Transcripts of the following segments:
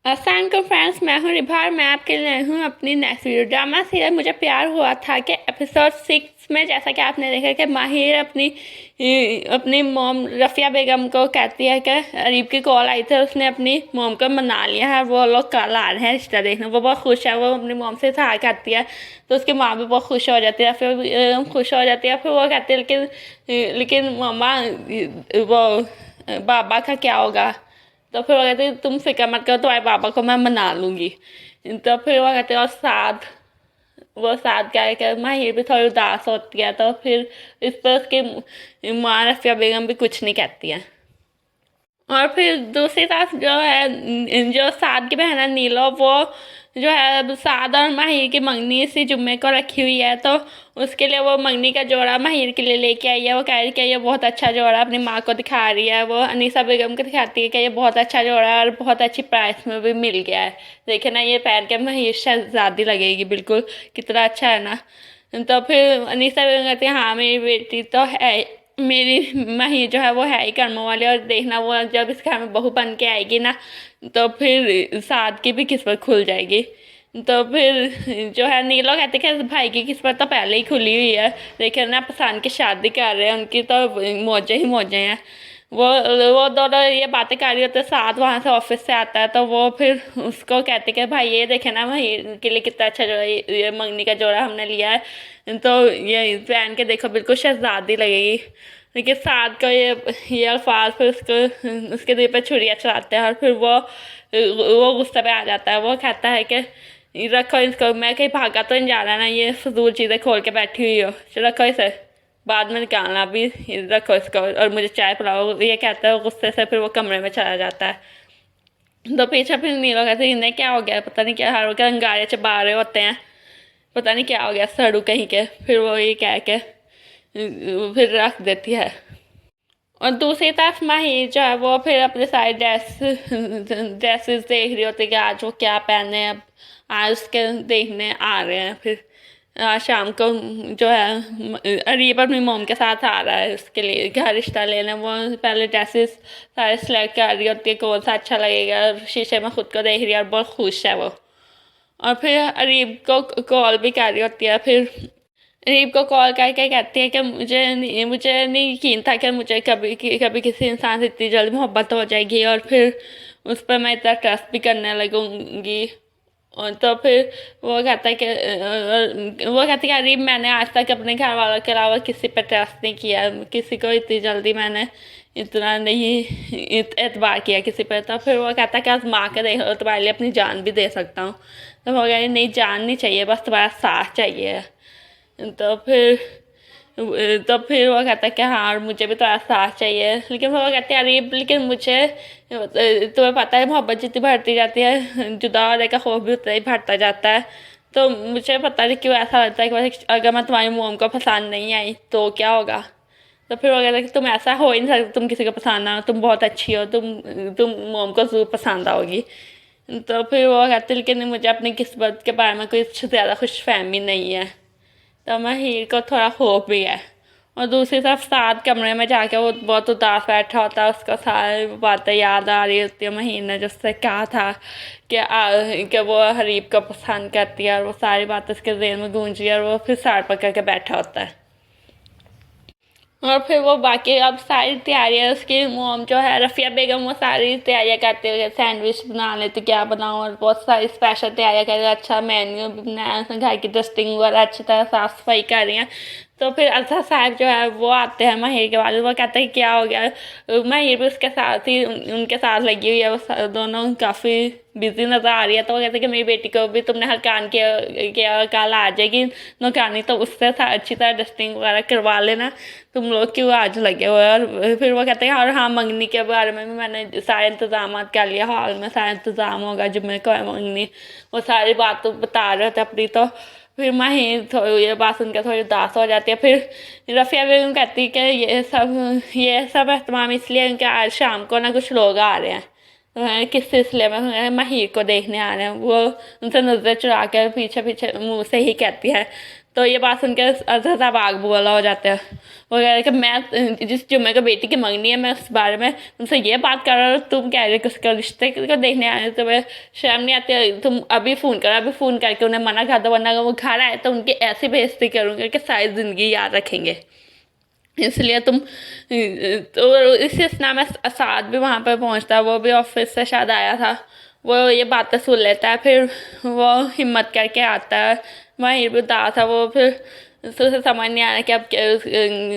अस्सलाम वालेकुम फ्रेंड्स, मैं हूं रिभार। मैं आपके लिए हूं अपनी नेक्स्ट वीडियो। ड्रामा सीरियल मुझे प्यार हुआ था कि एपिसोड 6 में जैसा कि आपने देखा कि माहिर अपनी मोम रफ़िया बेगम को कहती है कि अरीब की कॉल आई थी, उसने अपनी मोम को मना लिया है, वो लोग कल आ रहे हैं रिश्ता देखने। वो बहुत खुश है, वो अपनी मोम से सहाय करती है तो उसकी माँ भी बहुत खुश हो जाती है। फिर खुश हो जाती है, फिर वो कहती है लेकिन लेकिन मम्मा वो बाबा का क्या होगा। तो फिर वो कहते तुम फिक्र मत करो, तुम्हारे पापा को मैं मना लूँगी। तो फिर वो कहते और साथ क्या है कि माहिर भी थोड़ी उदास होती है। तो फिर इस पर उसकी माँ रफ़िया बेगम भी कुछ नहीं कहती है। और फिर दूसरी तरफ जो है, जो साद की बहन है नीलो, वो जो है अब साद और माहिर की मंगनी इसी जुम्मे को रखी हुई है। तो उसके लिए वो मंगनी का जोड़ा माहिर के लिए लेके आई है। वो कह रही है कि ये बहुत अच्छा जोड़ा, अपनी माँ को दिखा रही है। वो अनीसा बेगम को दिखाती है कि ये बहुत अच्छा जोड़ा है और बहुत अच्छी प्राइस में भी मिल गया है। देखे ना, ये पहन के माहिर शहजादी लगेगी बिल्कुल, कितना अच्छा है ना। तो फिर अनीसा बेगम कहती है हाँ मेरी बेटी तो है, मेरी माही जो है वो है ही कर्मों वाली। और देखना वो जब इस घर में बहू बन के आएगी ना, तो फिर साद की भी किस्मत खुल जाएगी। तो फिर जो है नीलो कहते कि भाई की किस्मत तो पहले ही खुली हुई है, देखिए ना पसंद की शादी कर रहे हैं, उनकी तो मौजें ही मौजें हैं। वो दोनों ये बातें कर रही होते, साथ वहाँ से ऑफिस से आता है। तो वो फिर उसको कहते कि भाई ये देखे ना भाई के लिए कितना अच्छा जोड़ा, ये मंगनी का जोड़ा हमने लिया है, तो ये पहन के देखो बिल्कुल शहजादी लगेगी। लेकिन साथ का ये अल्फाज फिर उसके दिल पे छुरियाँ चलाते हैं। और फिर वो गुस्से पे आ जाता है। वो कहता है कि रखो इसको, मैं कहीं भागा तो नहीं जा रहा ना, ये फजूल चीज़ें खोल के बैठी हुई हो, रखो इसे, बाद में निकालना, अभी रखो इसको और मुझे चाय पिलाओ, ये कहता है गुस्से से। फिर वो कमरे में चला जाता है। तो पीछे फिर नीलो कहते इन्हें क्या हो गया, पता नहीं क्या हर वक्त अंगारे चबा रहे होते हैं, पता नहीं क्या हो गया सड़ू कहीं के। फिर वो ये कह के फिर रख देती है। और दूसरी तरफ माही जो है वो फिर अपने सारे ड्रेसेस देख रही होती है कि आज वो क्या पहने हैं। अब आज उसके देखने आ रहे हैं। फिर आज शाम को जो है अरीब अपनी मोम के साथ आ रहा है उसके लिए घर रिश्ता लेने। वो पहले ड्रेसेस सारे सिलेक्ट कर रही होती है, कौन सा अच्छा लगेगा, और शीशे में खुद को देख रही है और बहुत खुश है वो। और फिर अरीब को कॉल भी कर रही होती है। फिर अरीब को कॉल करके कहती है कि मुझे नहीं यकीन था कि मुझे कभी किसी इंसान से इतनी जल्दी मोहब्बत हो जाएगी और फिर उस पर मैं इतना ट्रस्ट भी करने लगूंगी। और तो फिर वो कहती है अरीब मैंने आज तक अपने घर वालों के अलावा किसी पर ट्रस्ट नहीं किया, किसी को इतनी जल्दी मैंने इतना नहीं एतबार किया किसी पर। तो फिर वो कहता है कि आजमा के देख लो, तुम्हारे लिए अपनी जान भी दे सकता हूँ। तो वो कह रही नहीं, जान नहीं चाहिए, बस तुम्हारा साथ चाहिए। तो फिर वो कहता है कि हाँ मुझे भी थोड़ा साथ चाहिए। लेकिन वो कहते हैं अरे लेकिन मुझे, तुम्हें पता है मोहब्बत जितनी बढ़ती जाती है, जुदा होने का खौफ भी उतना ही बढ़ता जाता है। तो मुझे पता नहीं क्यों ऐसा लगता है कि अगर मैं तुम्हारी मोम को पसंद नहीं आई तो क्या होगा। तो फिर वो कहता है कि तुम ऐसा हो ही नहीं सकता, तुम किसी को पसंद ना हो, तुम बहुत अच्छी हो, तुम मोम को ज़रूर पसंद आओगी। तो फिर वो कहते लेकिन मुझे अपनी किस्मत के बारे में कुछ ज़्यादा खुशफहमी नहीं है। तो माहिर को थोड़ा खौफ भी है। और दूसरी तरफ साथ कमरे में जाके वो बहुत उदास बैठा होता है, उसको सारी बातें याद आ रही होती है माहिर ने जो उससे कहा था कि वो हरीब को पसंद करती है। और वो सारी बातें उसके जेल में गूंज रही है और वो फिर साड़ पकड़ के बैठा होता है। और फिर वो बाकी अब सारी तैयारियाँ उसकी मोम जो है रफ़िया बेगम वो सारी तैयारियाँ करते हुए सैंडविच बना लेते, क्या बनाऊँ, और बहुत सारी स्पेशल तैयारियाँ कर रही है, अच्छा मेन्यू भी बनाया उसने, घर की डस्टिंग वगैरह अच्छी तरह साफ़ सफाई कर रही हैं। तो फिर अजहर साहब जो है वो आते हैं माहिर के बाद, वो कहते हैं क्या हो गया। माहिर भी उसके साथ ही उनके साथ लगी हुई है, वो दोनों काफ़ी बिजी नज़र आ रही है। तो वो कहते हैं कि मेरी बेटी को भी तुमने हरकान किया कल आ जाएगी नौकरानी, तो उससे अच्छी तरह डस्टिंग वगैरह करवा लेना, तुम लोग क्यों आज लगे हुए। और फिर वो कहते हैं और हाँ मंगनी के बारे में भी मैंने सारे इंतजाम कर लिया, हॉल में सारा इंतजाम होगा, जुम्मे को है मंगनी, वो सारी बात बता रहे थे अपनी। तो फिर माही थोड़ी ये बात सुनकर थोड़ी उदास हो जाती है। फिर रफ़िया बेगम कहती है कि ये सब एहतमाम इसलिए क्योंकि आज शाम को ना कुछ लोग आ रहे हैं। किस सिलसिले में, माहिर को देखने आ रहे हैं। वो उनसे नज़र चुरा कर पीछे पीछे मुँह से ही कहती है। तो ये बात सुन के अजहर साहब आग बबूला हो जाते हैं। वो कह रहे कि मैं जिस जुम्मे को बेटी की मंगनी है, मैं उस बारे में तुमसे ये बात कर रहा हूँ, तुम कह रहे हो कि उसका रिश्ते को देखने आए, तुम्हें शर्म नहीं आती? तुम अभी फ़ोन करो, अभी फ़ोन करके उन्हें मना कर दो, वरना अगर वो घर आए तो उनकी ऐसी बेइज्जती करूँगी कि सारी ज़िंदगी याद रखेंगे। इसलिए तुम तो इसी असना में असाद भी वहाँ पर पहुँचता है, वो भी ऑफिस से शायद आया था। वो ये बातें सुन लेता है, फिर वो हिम्मत करके आता है। वहीं भी उदास था वो, फिर उसे समझ नहीं आ रहा कि अब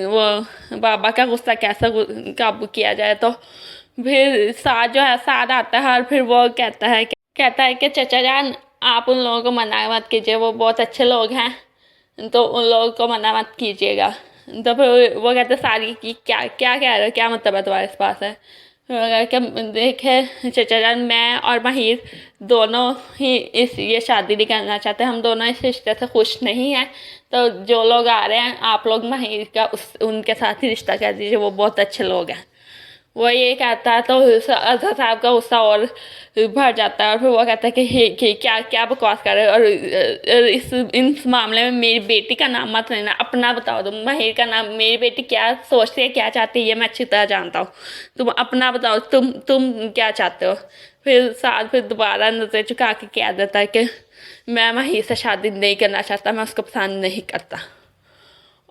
वो बाबा का गुस्सा कैसे काबू किया जाए। तो फिर साद जो है, साद आता है और फिर वो कहता है कि चचा जान, आप उन लोगों को मना मत कीजिए, वो बहुत अच्छे लोग हैं, तो उन लोगों को मना मत कीजिएगा। तो फिर वो कहते सारी कि क्या क्या कह रहे हो, क्या मतलब है तुम्हारे पास है? क्या देखे चचा जान, मैं और माहिर दोनों ही ये शादी नहीं करना चाहते, हम दोनों इस रिश्ते से खुश नहीं हैं। तो जो लोग आ रहे हैं, आप लोग माहिर का उनके साथ ही रिश्ता कर दीजिए, वो बहुत अच्छे लोग हैं। वो ये कहता है तो अजहर साहब का गुस्सा और भर जाता है, और फिर वो कहता है कि क्या क्या बकवास कर रहे हो, और इस मामले में मेरी बेटी का नाम मत लेना, अपना बताओ तुम, माहिर का नाम। मेरी बेटी क्या सोचती है, क्या चाहती है, ये मैं अच्छी तरह जानता हूँ। तुम अपना बताओ, तुम क्या चाहते हो? फिर साथ फिर दोबारा नजर झुका के कह देता है कि मैं माहिर से शादी नहीं करना चाहता, मैं उसको पसंद नहीं करता।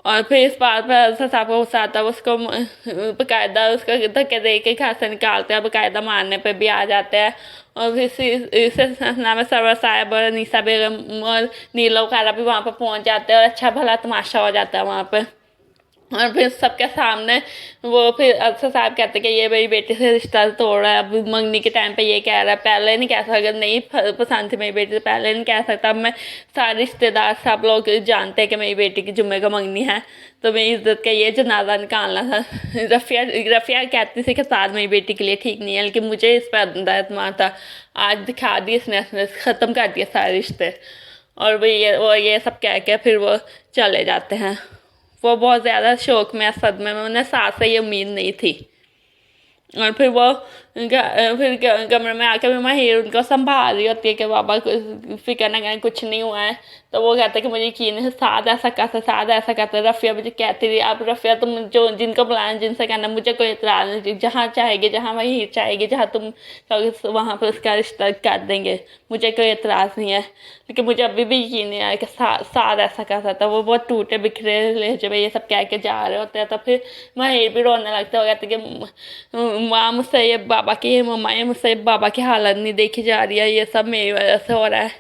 और फिर इस बात पर अजहर साहब को गुस्सा आता है, उसको बाकायदा उसको धक्के दे के घर से निकालते हैं, बाकायदा मारने पे भी आ जाते हैं। और फिर इस नाम है सरवर साहब और नीसा बेगम और नीलो खारा भी वहाँ पर पहुँच जाते हैं, और अच्छा भला तमाशा हो जाता है वहाँ पर। और फिर सबके सामने वो फिर अफसर साहब कहते कि ये मेरी बेटी से रिश्ता तोड़ रहा है, अब मंगनी के टाइम पे ये कह रहा है, पहले नहीं कह सकता, अगर नहीं पसंद थी मेरी बेटी तो पहले नहीं कह सकता। अब मैं सारे रिश्तेदार सब लोग जानते हैं कि मेरी बेटी की जुम्मे का मंगनी है, तो मेरी इज्जत का ये जनाजा निकालना था। रफ़िया कहती थी कि साथ मेरी बेटी के लिए ठीक नहीं है, लेकिन मुझे इस पर एतमाद था। आज दिखा दी इसने ख़त्म कर दिया सारे रिश्ते। और वो ये सब कह के फिर वो चले जाते हैं। वो बहुत ज़्यादा शौक में, सदमे में, उन्हें सास से ये उम्मीद नहीं थी। और फिर वो फिर कमरे में आकर भी माहिर उनको संभाल रही होती है कि बाबा फिक्र न करें, कुछ नहीं हुआ है। तो वो कहते कि मुझे यकीन है साद ऐसा करता, साद ऐसा करता। रफ़िया मुझे कहती रही, अब रफ़िया तुम जो जिनको बुलाना, जिनसे कहना, मुझे कोई इतराज़ नहीं, जहाँ चाहेगी, जहाँ माहिर चाहेगी, जहाँ तुम कहोगे वहाँ पर उसका रिश्ता कर देंगे, मुझे कोई इतराज़ नहीं है। लेकिन मुझे अभी भी यकीन नहीं आया कि साद ऐसा करता था। वो बहुत टूटे बिखरे लहजे में ये सब कह के जा रहे होते हैं। तो फिर माहिर भी रोने लगता है, वो कहते कि माँ मुझसे ये बाबा की, मम्मा ये मुझसे बाबा की हालत नहीं देखी जा रही है, ये सब मेरी वजह से हो रहा है।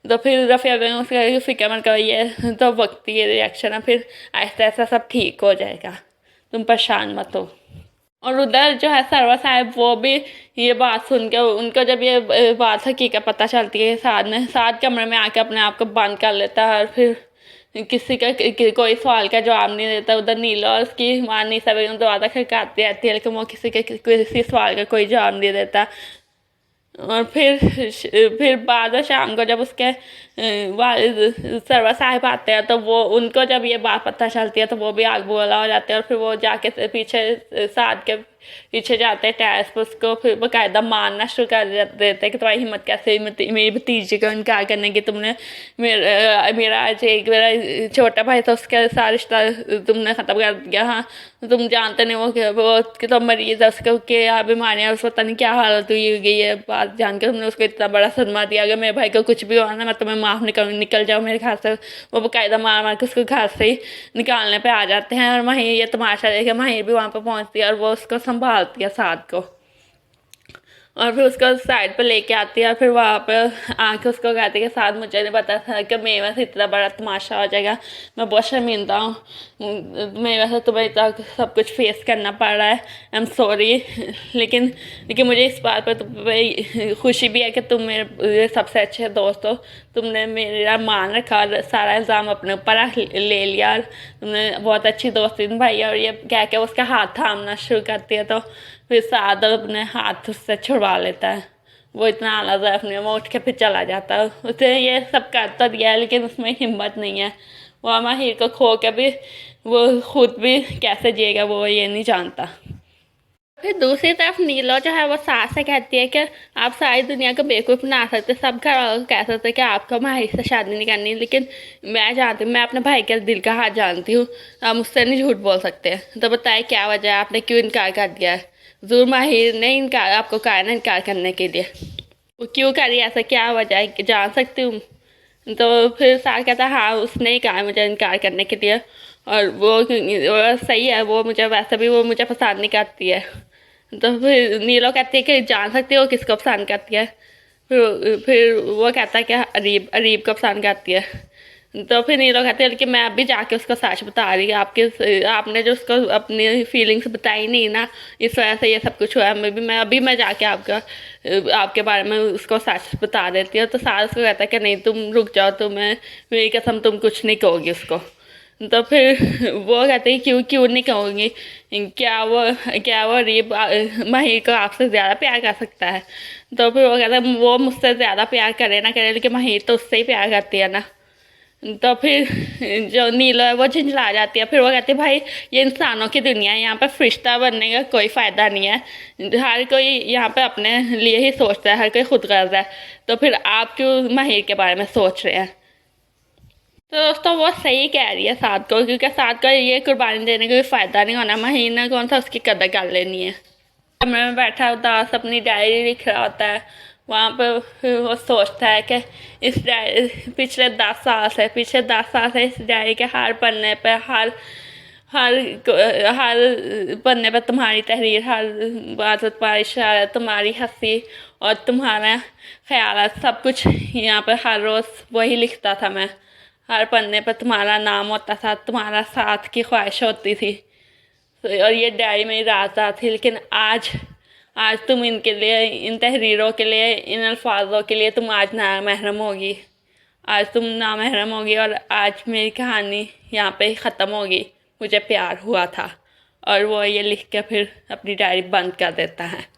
तो फिर रफ़िया बेगम उसका फिक्र मत करो, ये तो वक्ती रिएक्शन है, फिर आहिस्ता आहिस्ता सब ठीक हो जाएगा, तुम परेशान मत हो। और उधर जो है सरवर साहब, वो भी ये बात सुन के, उनको जब ये बात हकीकत पता चलती है, साद कमरे में आके अपने आप को बंद कर लेता है, और फिर किसी का कोई सवाल का जवाब नहीं देता। उधर नीला और उसकी माँ नीसा बेगम दरवाज़ा खटखटाती रहती है, लेकिन वो किसी सवाल का कोई जवाब नहीं देता। और फिर बाद में शाम को जब उसके वालिद सरवर साहब आते हैं, तो वो उनको जब ये बात पता चलती है, तो वो भी आग बबूला हो जाते हैं। और फिर वो जाके पीछे साद के पीछे जाते हैं टेरेस पर, उसको फिर बाकायदा मारना शुरू कर देते हैं कि तुम्हारी हिम्मत कैसे मेरी भतीजी को इनकार करने की, तुमने मेरा आज एक मेरा छोटा भाई था, उसके साथ रिश्ता तुमने ख़त्म कर दिया। हाँ, तुम जानते नहीं वो कि तो मरीज है, उसको क्या बीमारियाँ, उसको पता नहीं क्या हालत हुई होगी। ये बात जानकर तुमने उसको इतना बड़ा सदमा दिया, अगर मेरे भाई को कुछ भी हुआ ना, मैं तुम्हें माफ़ नहीं करूँगी, निकल जाओ मेरे घर से। वो बाकायदा मार मार के उसको घर से ही निकालने पे आ जाते हैं। और माहिर ये तमाशा देखे, माहिर भी वहाँ पर पहुँचती है और वो उसको संभालती है साद को, और फिर उसको साइड पे लेके आती है। और फिर वहाँ पे आके उसको कहती है कि साथ मुझे नहीं पता था कि मेरे से इतना बड़ा तमाशा हो जाएगा, मैं बहुत शर्मिंदा हूँ, मेरे से तुम्हें इतना सब कुछ फेस करना पड़ रहा है, आई एम सॉरी। लेकिन मुझे इस बात पर तुम्हें खुशी भी है कि तुम मेरे सबसे अच्छे दोस्त हो, तुमने मेरा मान रखा, सारा इल्ज़ाम अपने ऊपर ले लिया, तुमने बहुत अच्छी दोस्ती निभाई। और ये कह के उसका हाथ थामना शुरू करती है, तो फिर साद अपने हाथ उससे छुड़वा लेता है। वो इतना आला ज़रफ़ नहीं है, वो उठ के फिर चला जाता है। उसे ये सब करता दिया है, लेकिन उसमें हिम्मत नहीं है। वो माहिर को खो के भी वो खुद भी कैसे जिएगा, वो ये नहीं जानता। फिर दूसरी तरफ नीलो जो है वो सास से कहती है कि आप सारी दुनिया को बेवकूफ़ बना सकते, सब घर वालों को कह सकते कि आपको माहिर से शादी नहीं करनी, लेकिन मैं जानती हूँ, मैं अपने भाई के दिल का हाल जानती हूँ, आप मुझसे नहीं झूठ बोल सकते। तो बताइए क्या वजह है, आपने क्यों इनकार कर दिया है? ज़रूर माहिर ने इनकार आपको कहा ना इनकार करने के लिए, वो क्यों करी ऐसा, क्या वजह है, जान सकती हूँ? तो फिर सार कहता हाँ उसने ही कहा मुझे इनकार करने के लिए, और वो सही है, वो मुझे वैसे भी वो मुझे पसंद नहीं करती है। तो फिर नीलो कहती है कि जान सकती हो किसको पसंद करती है? फिर वो कहता है कि अरीब अरीब को पसंद करती है। तो फिर नीलो कहती है कि मैं अभी जाके उसको सच बता रही, आपने जो उसको अपनी फीलिंग्स बताई नहीं ना, इस वजह से ये सब कुछ हुआ है। मैं जाके आपके बारे में उसको सच बता देती हूँ। तो सास को कहता है कि नहीं तुम रुक जाओ, तुम्हें मेरी कसम तुम कुछ नहीं कहोगी उसको। तो फिर वो कहते हैं क्यों क्यों नहीं कहूँगी, क्या वो रीब माहिर को आपसे ज़्यादा प्यार कर सकता है? तो फिर वो कहता है वो मुझसे ज़्यादा प्यार करे ना करे, लेकिन माहिर तो उससे ही प्यार करती है ना। तो फिर जो नीलो है वो झंझला जाती है। फिर वो कहती है भाई ये इंसानों की दुनिया है, यहाँ पर फरिश्ता बनने का कोई फ़ायदा नहीं है, हर कोई यहाँ पे अपने लिए ही सोचता है, हर कोई खुदगर्ज है। तो फिर आप क्यों माहिर के बारे में सोच रहे हैं? तो दोस्तों वो सही कह रही है साद को, क्योंकि साद को ये कुर्बानी देने का कोई फ़ायदा नहीं होना, महीना कौन सा उसकी कदर कर लेनी है। कमरे में बैठा उदास अपनी डायरी लिख रहा होता है, वहाँ पर फिर वो सोचता है कि इस डायरी पिछले 10 साल से इस डायरी के हर पन्ने पर हर हर पन्ने पर तुम्हारी तहरीर, हर बात तुम्हारी इशारा, तुम्हारी हंसी और तुम्हारा ख्याल, सब कुछ यहाँ पर हर रोज़ वही लिखता था मैं। हर पन्ने पर तुम्हारा नाम होता था, तुम्हारा साथ की ख्वाहिश होती थी, और ये डायरी मेरी राज़ थी। लेकिन आज आज तुम इनके लिए, इन तहरीरों के लिए, इन अल्फाजों के लिए तुम आज ना महरम होगी, आज तुम ना महरम होगी, और आज मेरी कहानी यहाँ पे ही ख़त्म होगी। मुझे प्यार हुआ था। और वो ये लिख के फिर अपनी डायरी बंद कर देता है।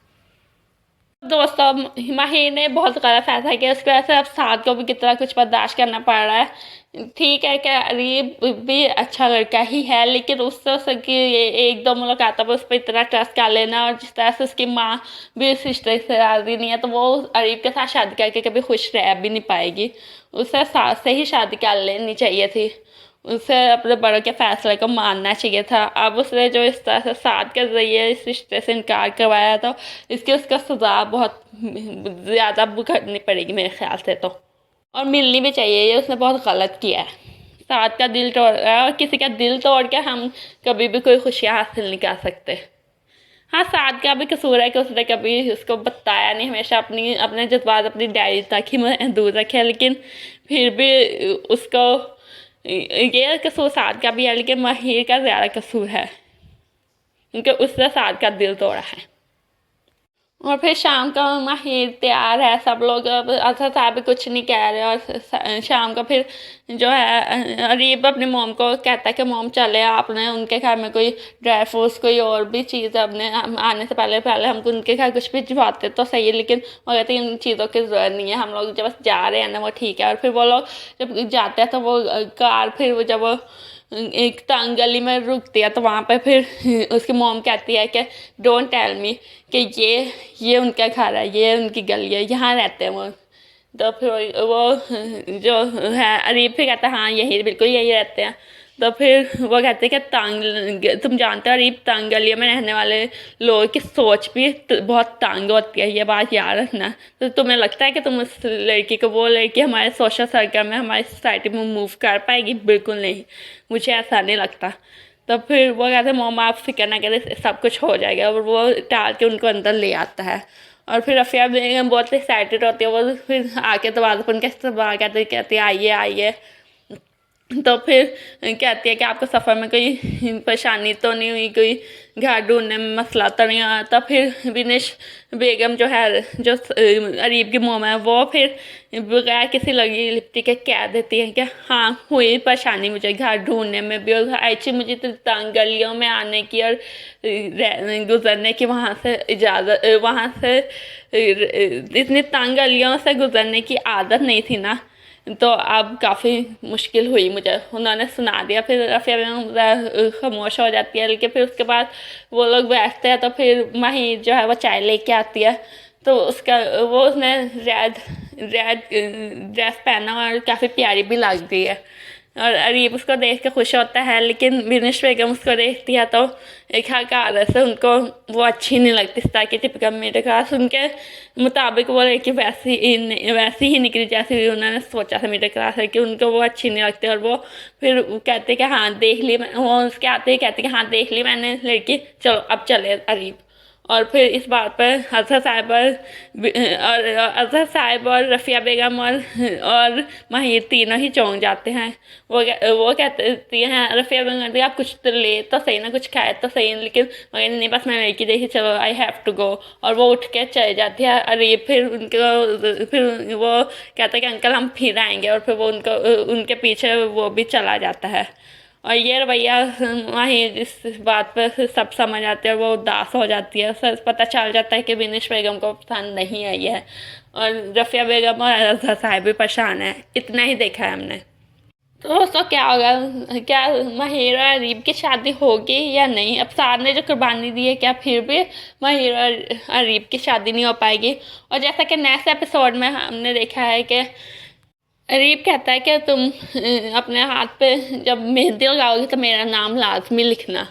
दोस्तों माहिर ने बहुत गलत फैसला किया, उसकी वजह से अब साद को भी कितना कुछ बर्दाश्त करना पड़ रहा है। ठीक है कि अरीब भी अच्छा लड़का ही है, लेकिन उसकी ये एक दो मुलाकातों पर उस पर इतना ट्रस्ट कर लेना, और जिस तरह से उसकी माँ भी इस रिश्ते से राज़ी नहीं है, तो वो अरीब के साथ शादी करके कभी खुश रह भी नहीं पाएगी। उसे सास से ही शादी कर लेनी चाहिए थी, उसे अपने बड़ों के फैसले को मानना चाहिए था। अब उसने जो इस तरह से साथ के ज़रिए इस रिश्ते से इनकार करवाया, तो इसकी उसका सज़ा बहुत ज़्यादा भुगतनी पड़ेगी मेरे ख्याल से तो, और मिलनी भी चाहिए। ये उसने बहुत गलत किया है, साथ का दिल तोड़ रहा है, और किसी का दिल तोड़ के हम कभी भी कोई खुशियाँ हासिल नहीं कर सकते। हाँ साद का भी कसूर है कि उसने कभी उसको बताया नहीं, हमेशा अपने जज्बात अपनी डायरी तक ही महदूद रखे, लेकिन फिर भी उसको ये कसूर साद का भी है, लेकिन माहिर का ज़्यादा कसूर है क्योंकि उसने साद का दिल तोड़ा है। और फिर शाम का माहिर तैयार है, सब लोग अब असद साहब कुछ नहीं कह रहे, और शाम को फिर जो है अरीब अपनी मोम को कहता है कि मोम चले आपने उनके घर में कोई ड्राई फ्रूट्स कोई और भी चीज़ अपने आने से पहले पहले हमको उनके घर कुछ भी भिजवाते तो सही है, लेकिन वो कहते हैं इन चीज़ों की ज़रूरत नहीं है, हम लोग जब बस जा रहे हैं ना वो ठीक है। और फिर वो लोग जब जाते हैं तो वो कार फिर वो जब वो एक तंग गली में रुकती है, तो वहाँ पे फिर उसकी मोम कहती है कि डोंट टेल मी कि ये उनका घर है, ये उनकी गली है, यहाँ रहते हैं वो। तो फिर वो जो है अरीब फिर कहता है हाँ यही बिल्कुल यही रहते हैं। तो फिर वो कहते हैं कि तुम जानते हो अरीब तंग गलियों में रहने वाले लोगों की सोच भी बहुत तंग होती है, ये बात याद रखना। तो तुम्हें लगता है कि तुम उस लड़की को, वो लड़की हमारे सोशल सर्कल में, हमारी सोसाइटी में मूव कर पाएगी? बिल्कुल नहीं, मुझे ऐसा नहीं लगता। तो फिर वो कहते हैं मोम आप फिक्र ना करें, सब कुछ हो जाएगा, और वो टाल के उनको अंदर ले आता है। और फिर रफ़िया बेगम बहुत एक्साइटेड होती है, वो फिर आके दरवाज़ा पर उनके कहती है आइए आइए। तो फिर कहती है कि आपको सफ़र में कोई परेशानी तो नहीं हुई, कोई घर ढूंढने में मसला तो नहीं आया? तब फिर विनेश बेगम जो है, जो अरीब की मोम है, वो फिर बगैर किसी लगी लिपटी के कह देती है कि हाँ हुई परेशानी मुझे घर ढूंढने में भी, और ऐसी मुझे तो तंग गलियों में आने की और गुज़रने की वहाँ से इजाज़त, वहाँ से इतनी तंग गलियों से गुज़रने की आदत नहीं थी ना, तो अब काफ़ी मुश्किल हुई मुझे, उन्होंने सुना दिया। फिर रफ़िया बेगम खामोश हो जाती है, लेकिन फिर उसके बाद वो लोग बैठते हैं तो फिर माहिर जो है वो चाय लेके आती है। तो उसने रेड रेड ड्रेस पहना और काफ़ी प्यारी भी लगती है, और अरीब उसको देख के खुश होता है। लेकिन बिनिश बेगम उसको देखती है तो एक हकार से उनको वो अच्छी नहीं लगती, इस तरह की टिपिकल मिडिल क्लास। उनके मुताबिक वो लड़की वैसी ही निकली जैसी उन्होंने सोचा था मिडिल क्लास है, कि उनको वो अच्छी नहीं लगती। और वो फिर कहते कि हाँ देख ली, वो उसके आते ही कहते कि हाँ देख ली मैंने लड़की, चलो अब चले अरीब। और फिर इस बात पर अजहर साहब और रफ़िया बेगम और माहिर तीनों ही चौंक जाते हैं। वो कहती हैं रफ़िया बेगम कहती है आप कुछ तो ले तो सही ना, कुछ खाए तो सही, लेकिन मगर नहीं बस मैं लड़की देखी, चलो आई हैव टू गो। और वो उठ के चले जाती है। अरे फिर वो कहते हैं कि अंकल हम फिर आएंगे, और फिर वो उनके पीछे वो भी चला जाता है। और ये रवैया माहिर इस बात पर सब समझ आते हैं, और वो उदास हो जाती है। उसे पता चल जाता है कि बिनिश बेगम को पसंद नहीं आई है, और रफ़िया बेगम और अजहर साहब भी परेशान है। इतना ही देखा है हमने। तो दोस्तों क्या होगा, क्या माहिर और अरीब की शादी होगी या नहीं? अब सार ने जो कुर्बानी दी है, क्या फिर भी माहिर और अरीब की शादी नहीं हो पाएगी? और जैसा कि नेक्स्ट एपिसोड में हमने देखा है कि अरीब कहता है कि तुम अपने हाथ पे जब मेहंदी लगाओगे तो मेरा नाम लाजमी लिखना।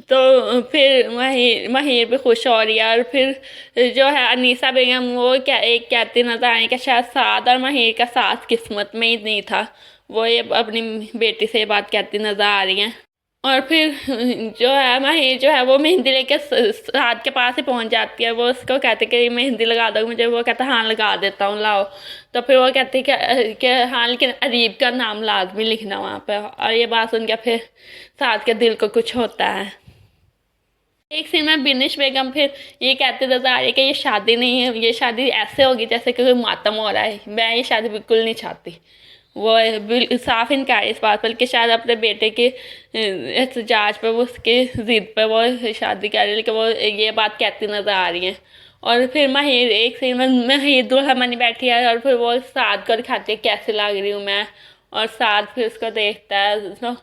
तो फिर माहिर भी खुश हो रही है। और फिर जो है अनीसा बेगम वो क्या एक कहती नजर आए कि शायद साद और माहिर का साथ किस्मत में ही नहीं था। वो ये अपनी बेटी से ये बात कहती नजर आ रही हैं। और फिर जो है माहिर जो है वो मेहंदी लेके साद के पास ही पहुंच जाती है। वो उसको कहते कि मेहंदी लगा दो मुझे, वो कहता हाँ लगा देता हूँ लाओ। तो फिर वो कहती कि हाँ लेकिन अरीब का नाम लाजमी लिखना वहाँ पे। और ये बात सुन के फिर साद के दिल को कुछ होता है। एक सीन में बिनिश बेगम फिर ये कहते नजर आ रही है कि ये शादी नहीं है, ये शादी ऐसे होगी जैसे कि कोई मातम हो रहा है, मैं ये शादी बिल्कुल नहीं चाहती। वो साफ इनकार इस बात पर कि शायद अपने बेटे के एहतजाज पर वो उसके ज़िद पर वो शादी कर रही है, लेकिन वो ये बात कहती नजर आ रही है। और फिर माहिर एक सीन में माहिर दुल्हन बनी बैठी है, और फिर वो साद को दिखाती है कैसे लग रही हूँ मैं। और साद फिर उसको देखता है तो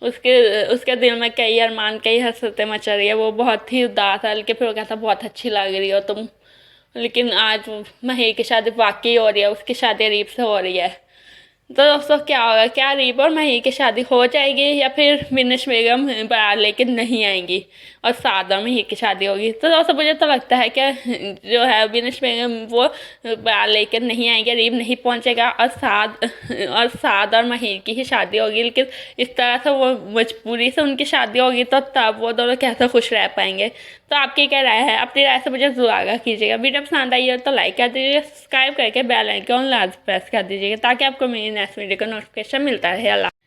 उसके उसके दिल में कई अरमान कई हसरतें मचा रही है। वो बहुत ही उदास है, लेकिन फिर वो कहता बहुत अच्छी लग रही हो तुम। लेकिन आज माहिर की शादी वाकई हो रही है, उसकी शादी अरीब से हो रही है। तो दोस्तों क्या होगा, क्या अरीब और माहिर की शादी हो जाएगी या फिर बिनिश बेगम बारात लेके नहीं आएंगी और साद और माहिर की शादी होगी? तो दोस्तों मुझे तो लगता है कि जो है बिनिश बेगम वो बारात लेकर नहीं आएंगे, अरीब नहीं पहुंचेगा, और साद और माहिर की ही शादी होगी। लेकिन इस तरह से वो मजबूरी से उनकी शादी होगी, तो तब वो दोनों कैसे खुश रह पाएंगे? तो आपकी क्या राय है? अपनी राय से मुझे जरूर आगाह कीजिएगा। वीडियो पसंद आई हो तो लाइक कर दीजिएगा, सब्सक्राइब करके बेल आइकन लाजमी प्रेस कर दीजिएगा, ताकि आपको मेरी नेक्स्ट वीडियो का नोटिफिकेशन मिलता रहे। अल्लाह।